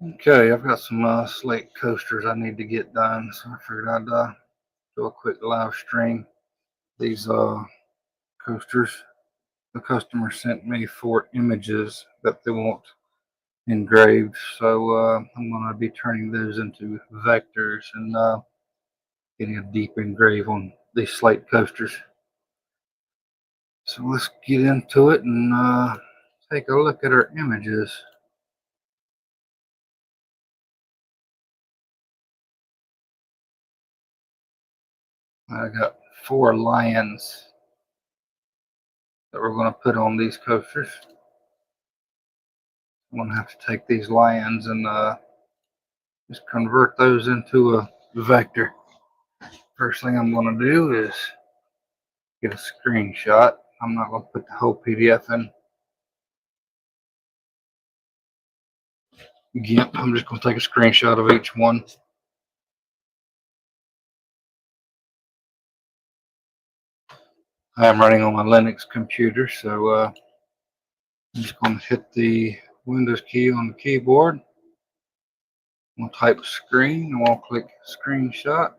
Okay, I've got some Slate coasters I need to get done, so I figured I'd do a quick live stream. These coasters, the customer sent me 4 images that they want engraved, so I'm going to be turning those into vectors and getting a deep engrave on these Slate coasters. So let's get into it and take a look at our images. I got 4 lions that we're going to put on these coasters. I'm going to have to take these lions and just convert those into a vector. First thing I'm going to do is get a screenshot. I'm not going to put the whole PDF in GIMP. I'm just going to take a screenshot of each one. I am running on my Linux computer, so I'm just going to hit the Windows key on the keyboard. I'm going to type screen. I'm going to click screenshot.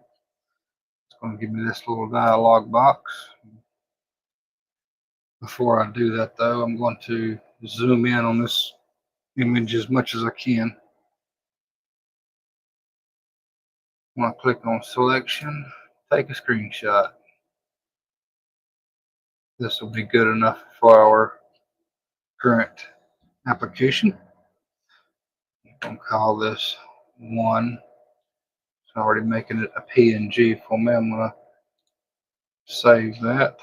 It's going to give me this little dialog box. Before I do that, though, I'm going to zoom in on this image as much as I can. I'm going to click on selection, take a screenshot. This will be good enough for our current application. I'm going to call this 1. It's already making it a PNG for me. I'm going to save that.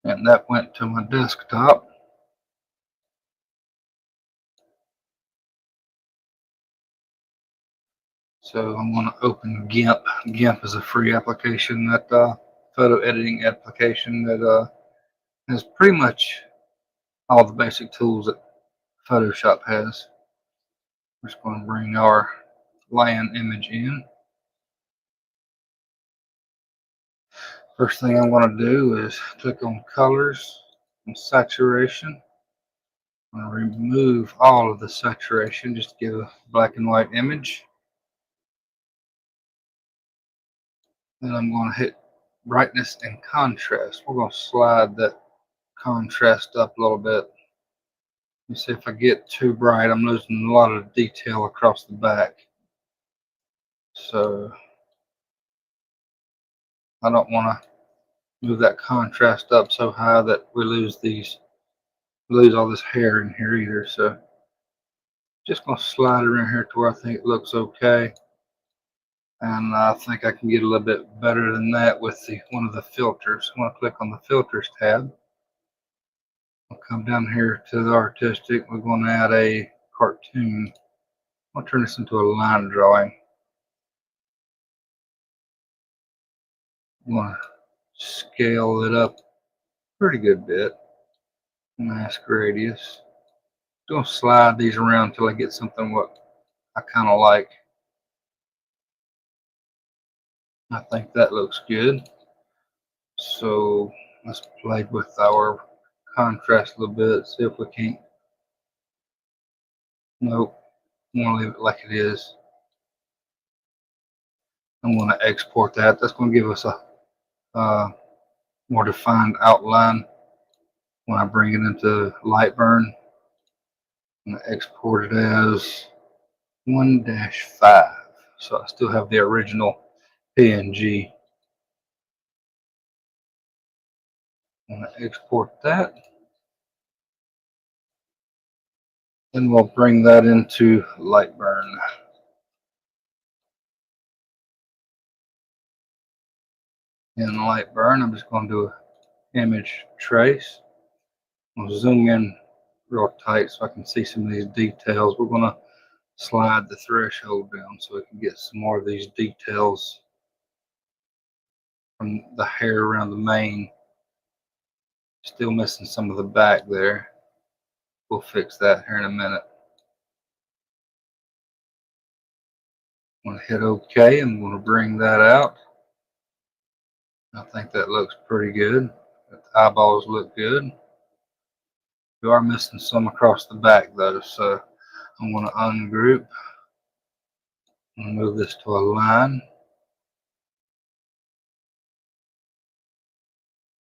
And that went to my desktop. So I'm going to open GIMP. GIMP is a free application, that photo editing application that has pretty much all the basic tools that Photoshop has. We're just going to bring our lion image in. First thing I'm going to do is click on colors and saturation. I'm going to remove all of the saturation just to give a black and white image. Then I'm going to hit brightness and contrast. We're going to slide that contrast up a little bit. You see, if I get too bright, I'm losing a lot of detail across the back. So I don't want to move that contrast up so high that we lose all this hair in here either. So just going to slide it in here to where I think it looks okay. And I think I can get a little bit better than that with one of the filters. I'm going to click on the filters tab. I'll come down here to the artistic. We're going to add a cartoon. I'll turn this into a line drawing. I'm going to scale it up a pretty good bit. Mask radius. Going to slide these around until I get something what I kind of like. I think that looks good. So let's play with our contrast a little bit. See if we can't. Nope. I'm going to leave it like it is. I'm going to export that. That's going to give us a more defined outline when I bring it into Lightburn. I'm going to export it as 1-5. So I still have the original PNG. I'm going to export that. Then we'll bring that into Lightburn. In Lightburn, I'm just going to do an image trace. I'll zoom in real tight so I can see some of these details. We're going to slide the threshold down so we can get some more of these details from the hair around the mane. Still missing some of the back there. We'll fix that here in a minute. I'm going to hit OK. I'm going to bring that out. I think that looks pretty good. The eyeballs look good. We are missing some across the back though, so I'm going to ungroup and move this to a line.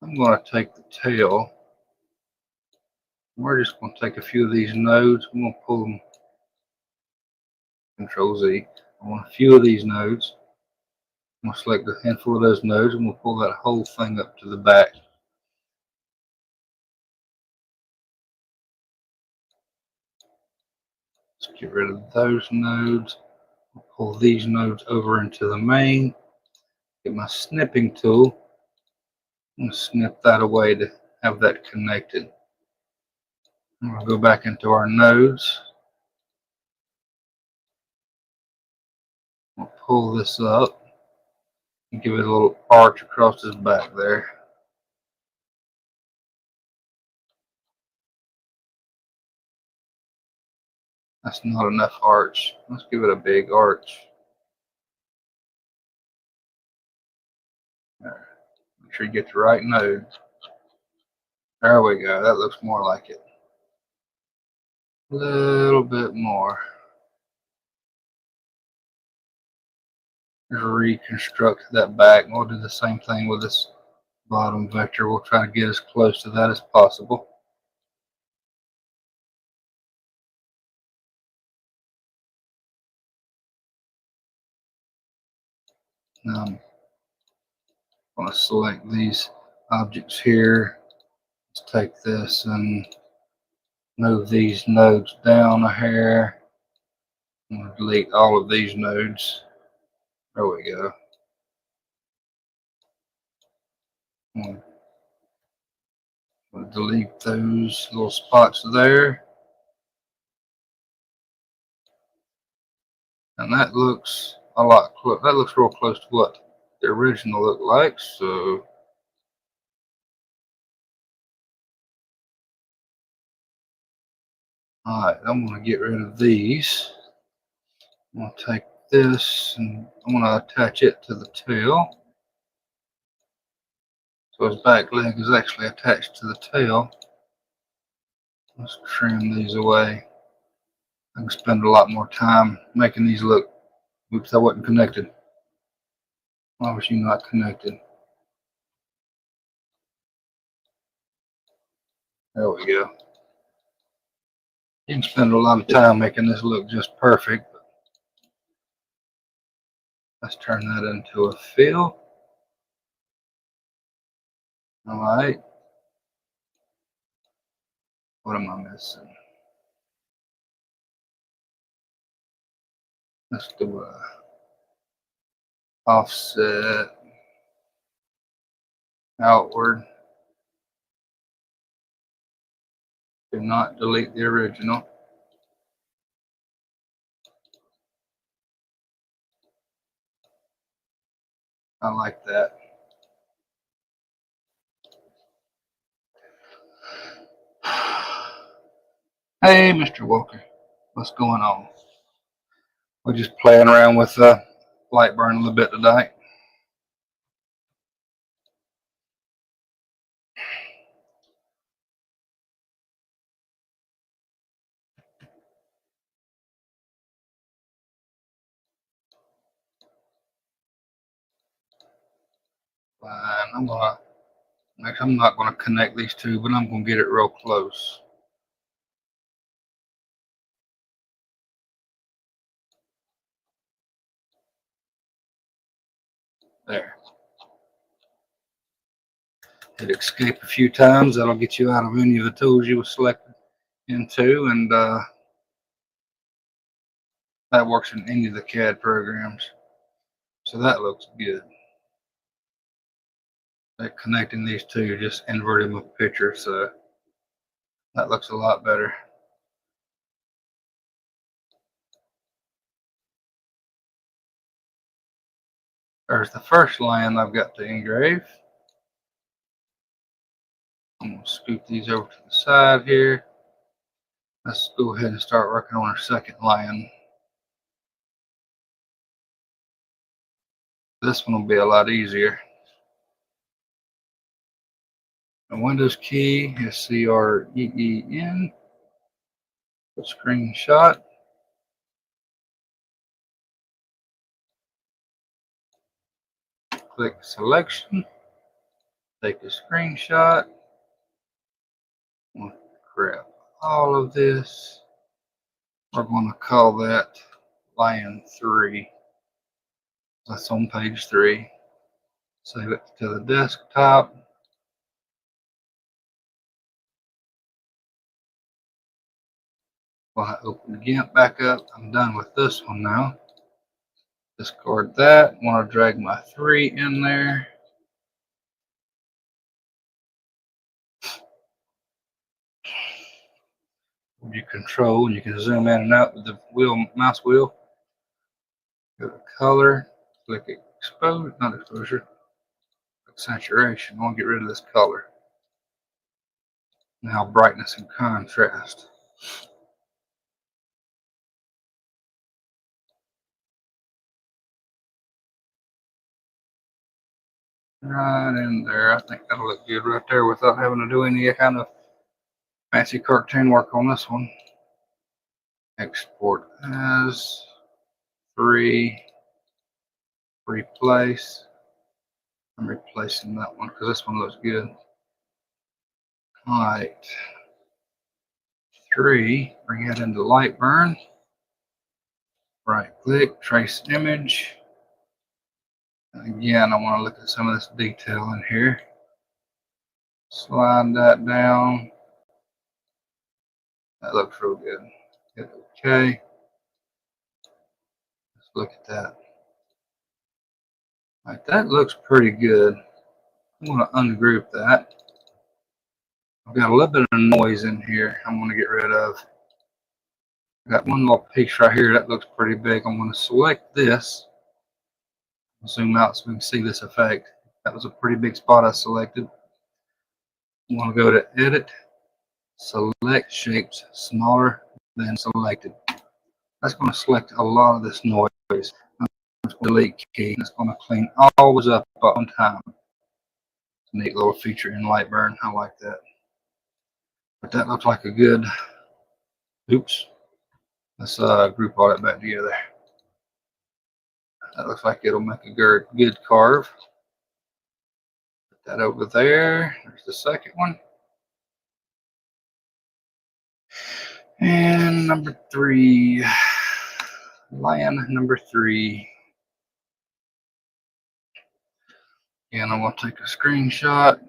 I'm going to take the tail. We're just going to take a few of these nodes. I'm going to pull them, Control Z. I want a few of these nodes. I'm going to select a handful of those nodes and we'll pull that whole thing up to the back. Let's get rid of those nodes. I'll pull these nodes over into the main. Get my snipping tool. I'm going to snip that away to have that connected. I'm going to go back into our nodes. We'll pull this up and give it a little arch across his back there. That's not enough arch. Let's give it a big arch. There. Make sure you get the right node. There we go. That looks more like it. A little bit more. Just reconstruct that back. We'll do the same thing with this bottom vector. We'll try to get as close to that as possible. Now I'm going to select these objects here. Let's take this and move these nodes down a hair. I'm going to delete all of these nodes. There we go. I'm going to delete those little spots there. And that looks a lot close. That looks real close to what the original looked like. So alright, I'm going to get rid of these. I'm going to take this and I'm going to attach it to the tail. So his back leg is actually attached to the tail. Let's trim these away. I can spend a lot more time making these look. Oops, I wasn't connected. Why was you not connected? There we go. You can spend a lot of time making this look just perfect. But let's turn that into a fill. All right. What am I missing? Let's do a offset outward. Do not delete the original. I like that. Hey, Mr. Walker, what's going on? We're just playing around with light burn a little bit today. Fine. I'm not gonna connect these two, but I'm gonna get it real close. There. Hit escape a few times. That'll get you out of any of the tools you were selected into, and that works in any of the CAD programs. So that looks good. Like connecting these two, just inverting my picture, so that looks a lot better. There's the first line I've got to engrave. I'm going to scoop these over to the side here. Let's go ahead and start working on our second line. This one will be a lot easier. The Windows key is CREEN. Screenshot. Click selection. Take a screenshot. We'll grab all of this. We're going to call that line 3. That's on page 3. Save it to the desktop. When I open GIMP back up, I'm done with this one now. Discard that. Want to drag my 3 in there. You control, and you can zoom in and out with the mouse wheel. Go to color, click expose, not exposure, click saturation. I want to get rid of this color. Now brightness and contrast. Right in there. I think that'll look good right there without having to do any kind of fancy cartoon work on this one. Export as 3. Replace. I'm replacing that one because this one looks good. Light 3. Bring it into Lightburn. Right click, trace image. Again, I want to look at some of this detail in here. Slide that down. That looks real good. Hit OK. Let's look at that. All right, that looks pretty good. I'm going to ungroup that. I've got a little bit of noise in here I'm going to get rid of. I got one little piece right here that looks pretty big. I'm going to select this. Zoom out so we can see this effect. That was a pretty big spot I selected. I'm going to go to Edit, Select Shapes Smaller Than Selected. That's going to select a lot of this noise. Delete key. It's going to clean all this up on time. It's a neat little feature in Lightburn. I like that. But that looks like a good. Oops. Let's group all that back together. That looks like it'll make a good carve. Put that over there. There's the second one. And number 3. Lion number 3. And I'm going to take a screenshot.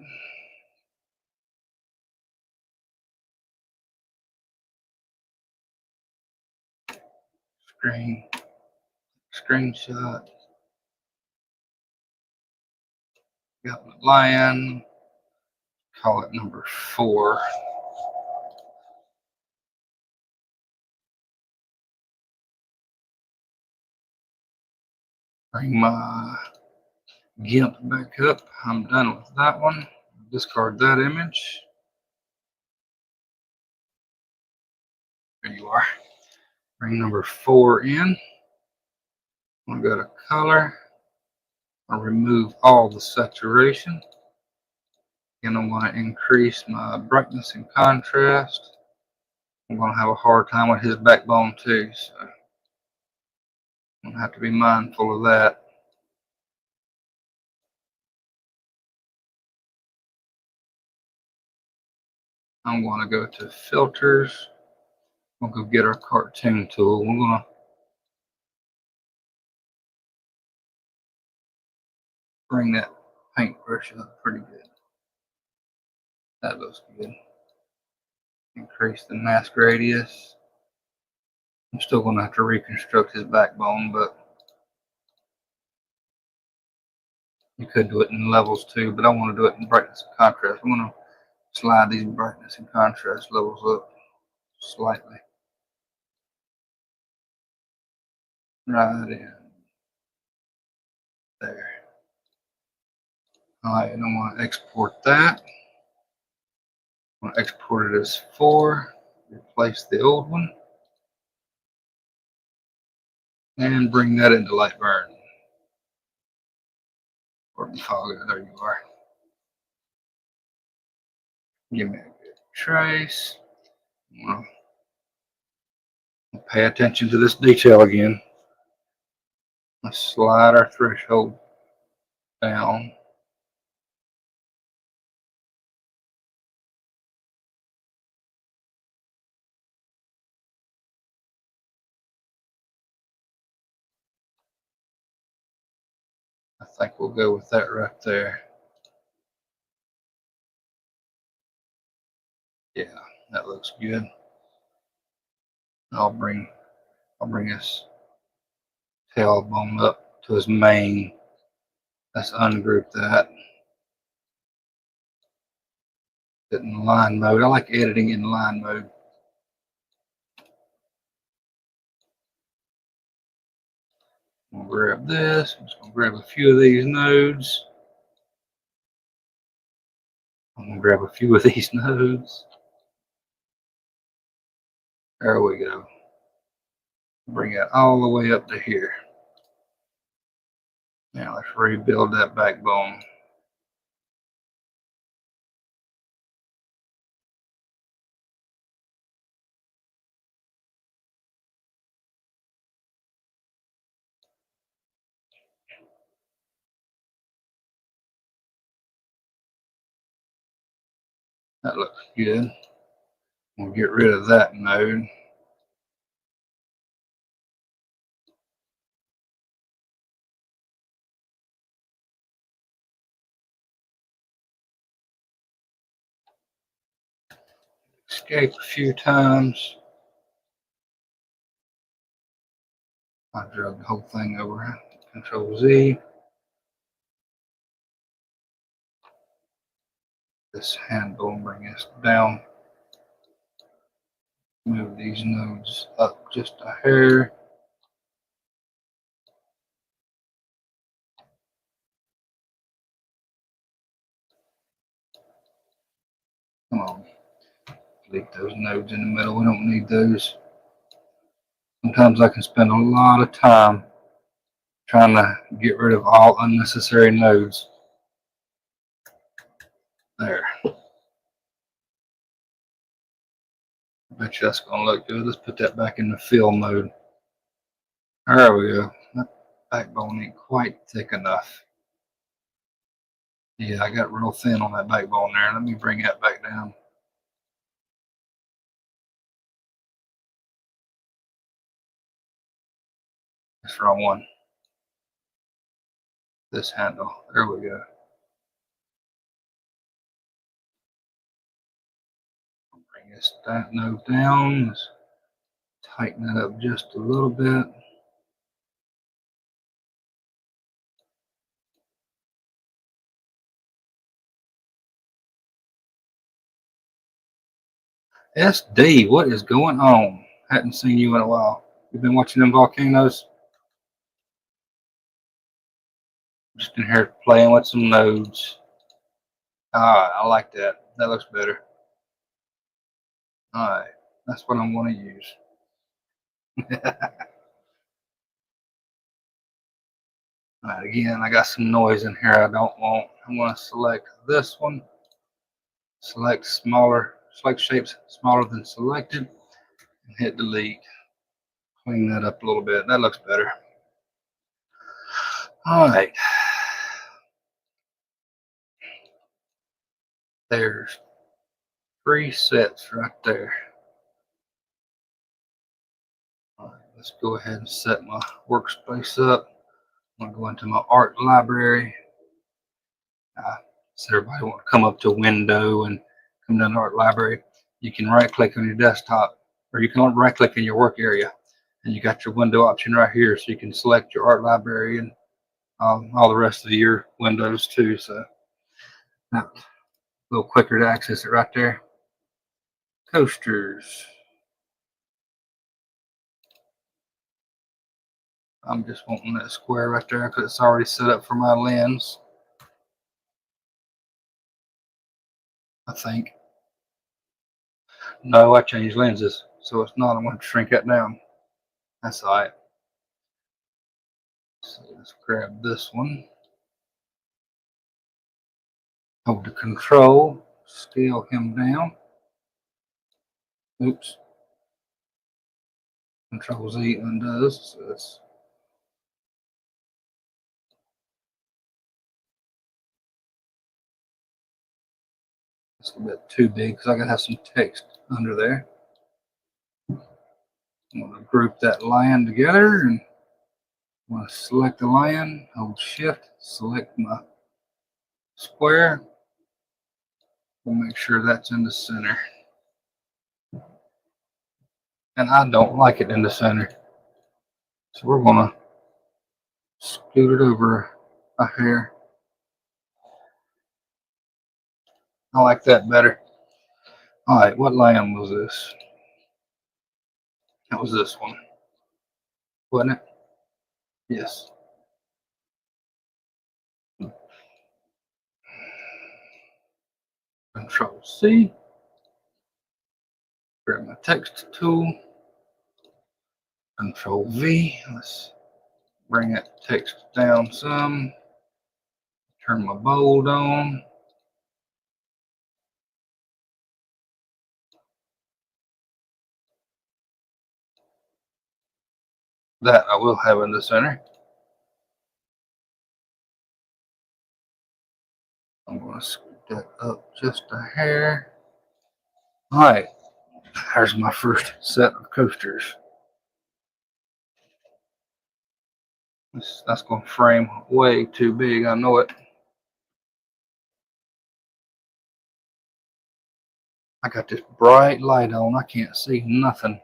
Screenshot. Got the lion. Call it number 4. Bring my GIMP back up. I'm done with that one. Discard that image. There you are. Bring number 4 in. I'm going to go to color. I'll remove all the saturation. And I'm going to increase my brightness and contrast. I'm going to have a hard time with his backbone too, so I'm going to have to be mindful of that. I'm going to go to filters. We'll go get our cartoon tool. We're going to bring that paintbrush up pretty good. That looks good. Increase the mask radius. I'm still going to have to reconstruct his backbone, but you could do it in levels too, but I want to do it in brightness and contrast. I'm going to slide these brightness and contrast levels up slightly. Right in there. All right, and I'm going to export that. I'm going to export it as 4, replace the old one, and bring that into Lightburn. Or there you are. Give me a good trace. Pay attention to this detail again. Let's slide our threshold down. I think we'll go with that right there. Yeah, that looks good. I'll bring his tailbone up to his mane. Let's ungroup that. Get in line mode. I like editing in line mode. I'm gonna grab this. I'm just gonna grab a few of these nodes. I'm gonna grab a few of these nodes. There we go. Bring it all the way up to here. Now let's rebuild that backbone. That looks good. We'll get rid of that node. Escape a few times. I drug the whole thing over. Control Z. This handle and bring this down. Move these nodes up just a hair. Come on. Delete those nodes in the middle. We don't need those. Sometimes I can spend a lot of time trying to get rid of all unnecessary nodes. There. I bet you that's going to look good. Let's put that back in the fill mode. There we go. That backbone ain't quite thick enough. Yeah, I got real thin on that backbone there. Let me bring that back down. That's the wrong one. This handle. There we go. Bring this node down. Let's tighten that up just a little bit. SD, what is going on? Hadn't seen you in a while. You've been watching them volcanoes? Just in here playing with some nodes. Alright, I like that. That looks better. Alright, that's what I'm going to use. Alright, again, I got some noise in here I don't want. I'm going to select this one. Select shapes smaller than selected. And hit delete. Clean that up a little bit. That looks better. Alright. There's 3 sets right there. All right, let's go ahead and set my workspace up. I'm going to go into my art library. So everybody want to come up to window and come down to art library. You can right click on your desktop, or you can right click in your work area, and you got your window option right here, so you can select your art library and all the rest of your windows too. So a little quicker to access it right there. Coasters. I'm just wanting that square right there because it's already set up for my lens. I think. No, I changed lenses, so it's not. I'm going to shrink that down. That's all right. So let's grab this one. Hold the control, scale him down. Oops. Control Z undoes. So that's a bit too big because I gotta have some text under there. I'm gonna group that line together, and I'm gonna select the line, hold Shift, select my square. We'll make sure that's in the center. And I don't like it in the center, so we're gonna scoot it over a hair. I like that better. All right, what line was this? That was this one, wasn't it? Yes. Control C. Grab my text tool. Control V. Let's bring that text down some. Turn my bold on. That I will have in the center. I'm going to scoot that up just a hair. All right, there's my first set of coasters. That's going to frame way too big, I know it. I got this bright light on, I can't see nothing.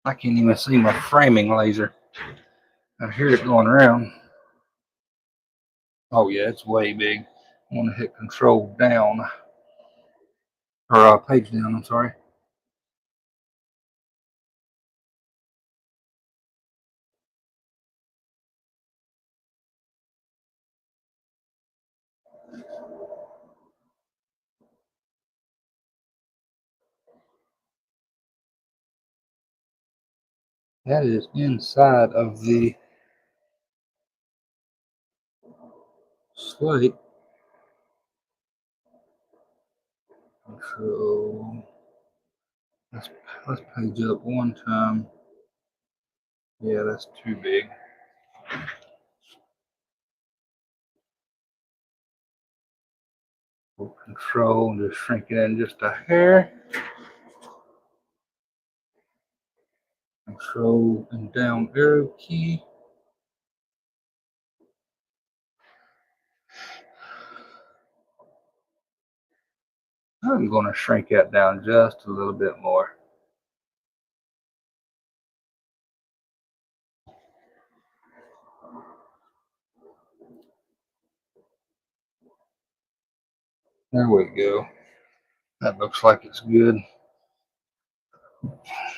I can't even see my framing laser. I hear it going around. Oh yeah, it's way big. I want to hit Control down, or page down, I'm sorry. That is inside of the Slate. Control. Let's page up one time. Yeah, that's too big. We'll Control and just shrink it in just a hair. Control and down arrow key. I'm going to shrink that down just a little bit more. There we go. That looks like it's good.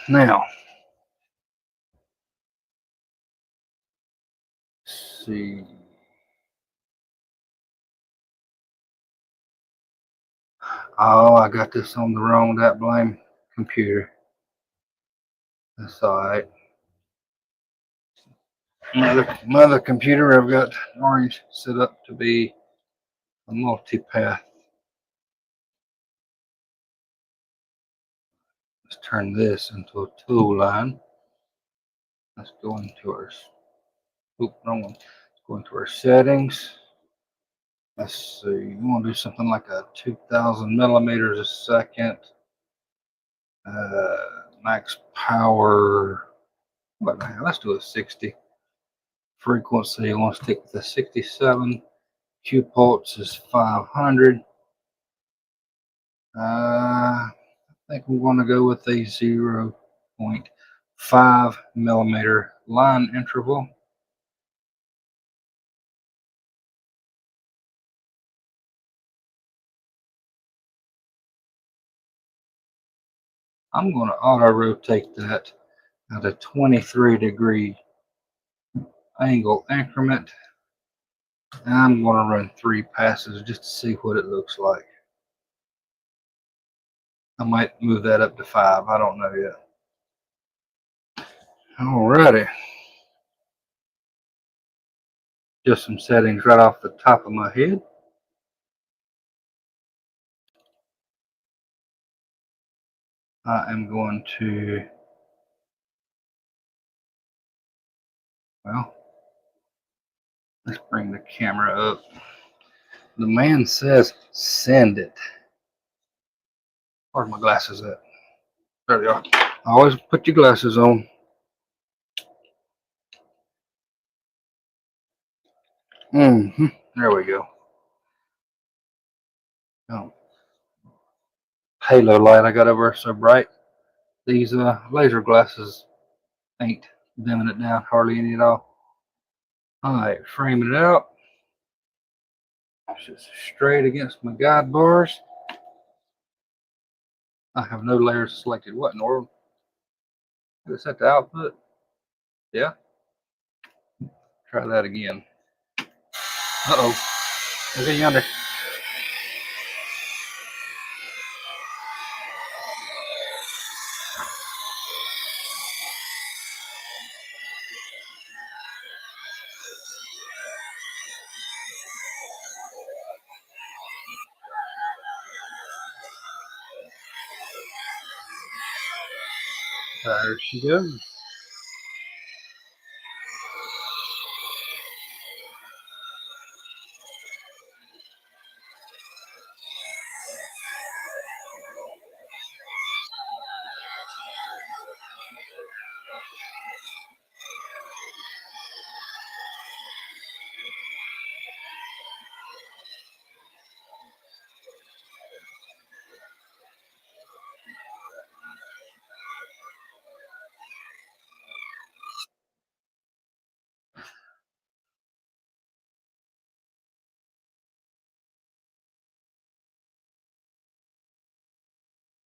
Now, let's see. Oh, I got this on the wrong, that blame computer. That's alright. Another computer, I've got orange set up to be a multi-path. Let's turn this into a tool line. Let's go into our, wrong one. Let's go into our settings. Let's see, we want to do something like a 2000 millimeters a second. Max power, what the hell, let's do a 60. Frequency, I want to stick with the 67. Q pulse is 500. I think we're going to go with a 0.5 millimeter line interval. I'm going to auto rotate that at a 23-degree angle increment. And I'm going to run 3 passes just to see what it looks like. I might move that up to 5. I don't know yet. Alrighty. just some settings right off the top of my head. I am going to, well, let's bring the camera up. The man says, send it. Where's my glasses at? There they are. Always put your glasses on. There we go. Oh, halo light I got over so bright. These laser glasses ain't dimming it down hardly any at all. Alright, framing it out. Just straight against my guide bars. I have no layers selected. What in the world? Did I set the output? Yeah. Try that again. Uh-oh. Look at yonder. There she goes.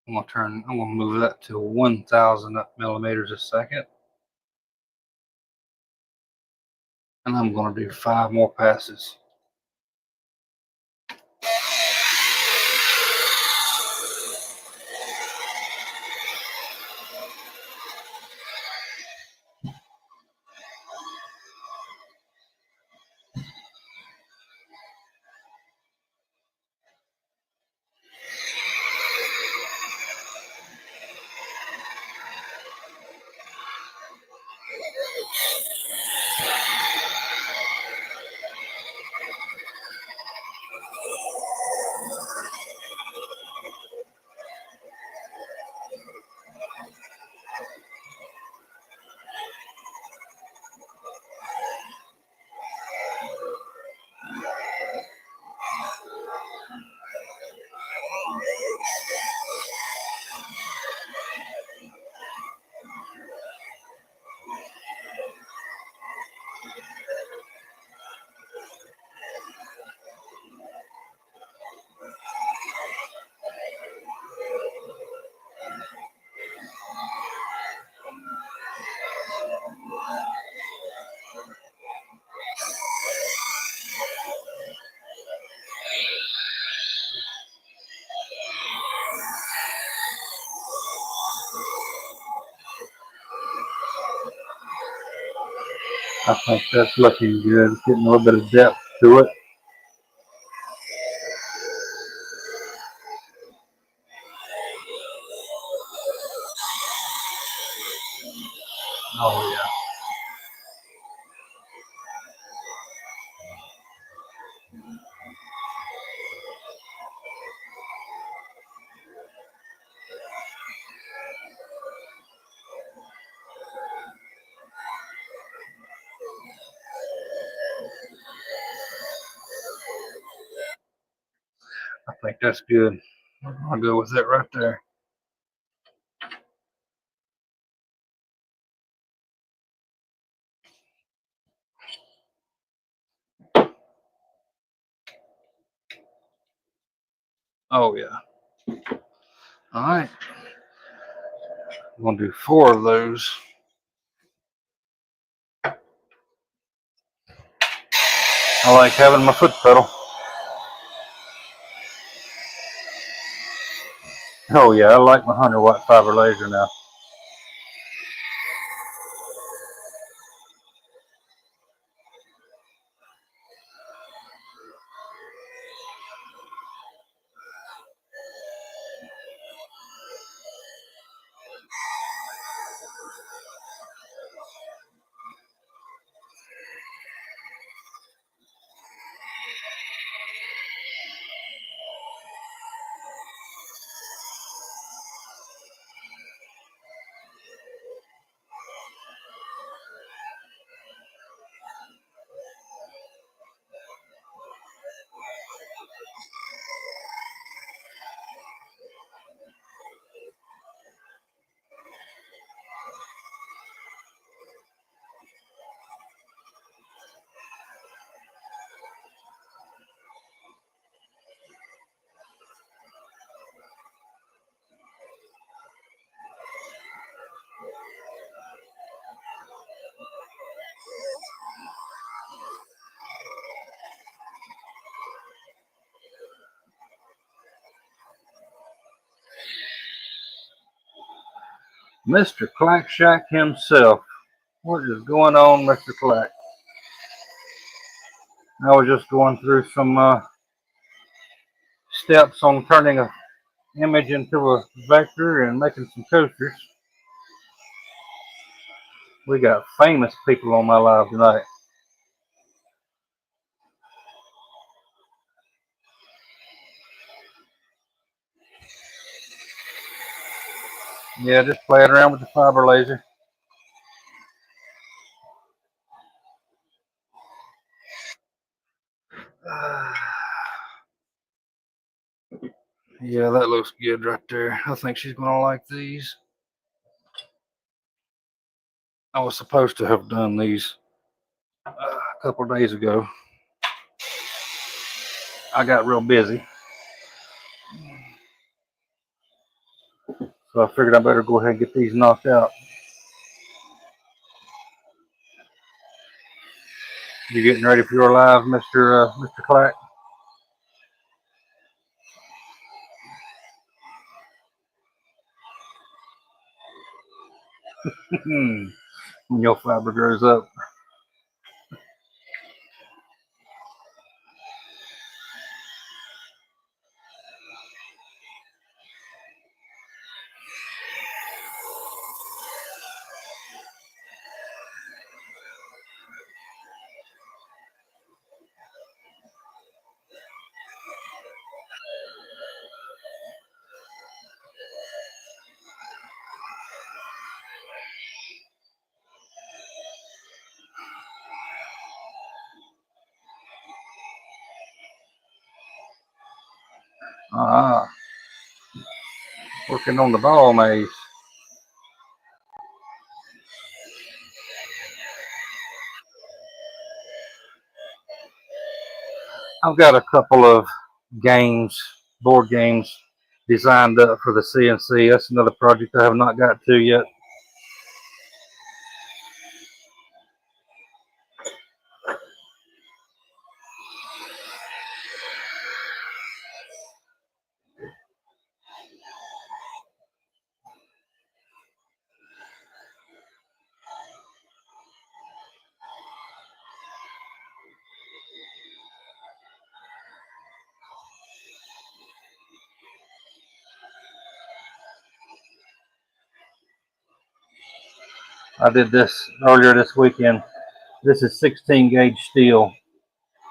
I'm gonna move that to 1,000 millimeters a second. And I'm gonna do 5 more passes. I think that's looking good. It's getting a little bit of depth to it. Oh yeah. I think that's good. I'll go with it right there. Oh yeah. All right. I'm gonna do 4 of those. I like having my foot pedal. Oh yeah, I like my 100-watt fiber laser now. Mr. Clack Shack himself. What is going on, Mr. Clack? I was just going through some steps on turning a image into a vector and making some coasters. We got famous people on my live tonight. Yeah, just playing around with the fiber laser. Yeah, that looks good right there. I think she's gonna like these. I was supposed to have done these a couple of days ago. I got real busy, so I figured I better go ahead and get these knocked out. You getting ready for your live, Mr. Clack? When your fiber grows up. Ah, working on the ball maze. I've got a couple of games, board games, designed up for the CNC. That's another project I have not got to yet. I did this earlier this weekend. This is 16 gauge steel.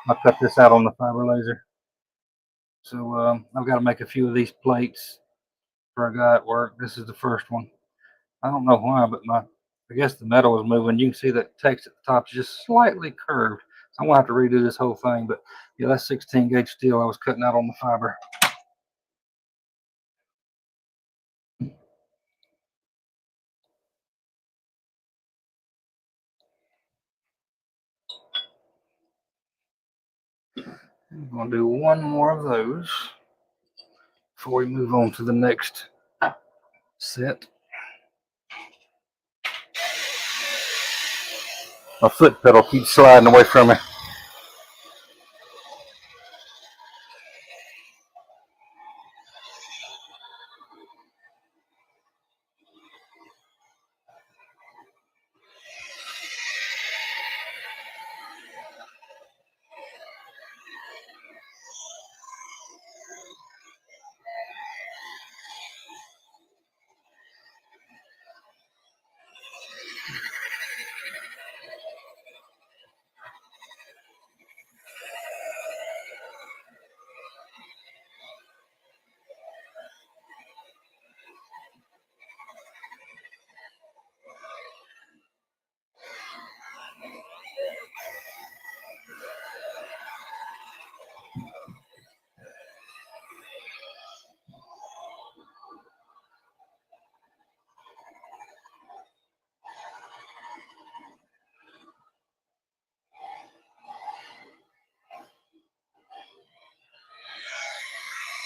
I cut this out on the fiber laser. So I've got to make a few of these plates for a guy at work. This is the first one. I don't know why, but I guess the metal is moving. You can see that text at the top is just slightly curved. So I'm gonna have to redo this whole thing. But yeah, that's 16 gauge steel I was cutting out on the fiber. I'm gonna do one more of those before we move on to the next set. My foot pedal keeps sliding away from me.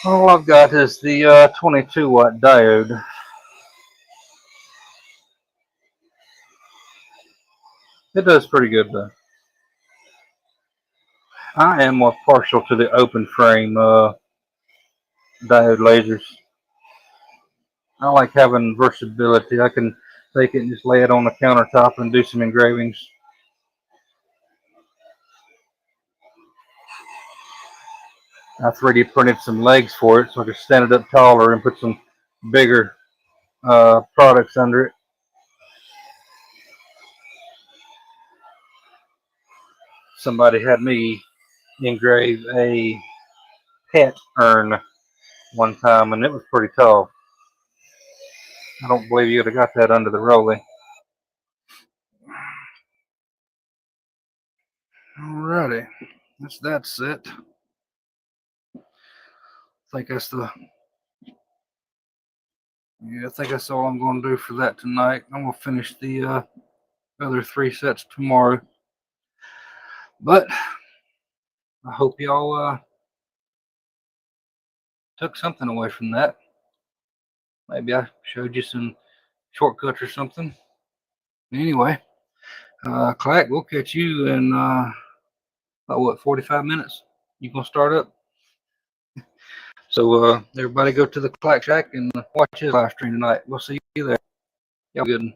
All I've got is the 22 watt diode. It does pretty good though. I am more partial to the open frame diode lasers. I like having versatility. I can take it and just lay it on the countertop and do some engravings. I 3D printed some legs for it so I could stand it up taller and put some bigger products under it. Somebody had me engrave a pet urn one time, and it was pretty tall. I don't believe you would have got that under the rolling. Alrighty, that's it. I think that's all I'm going to do for that tonight. I'm going to finish the other 3 sets tomorrow. But I hope y'all took something away from that. Maybe I showed you some shortcuts or something. Anyway, Clack, we'll catch you in about 45 minutes. You gonna start up? So everybody go to the Clack Shack and watch his live stream tonight. We'll see you there. Y'all good.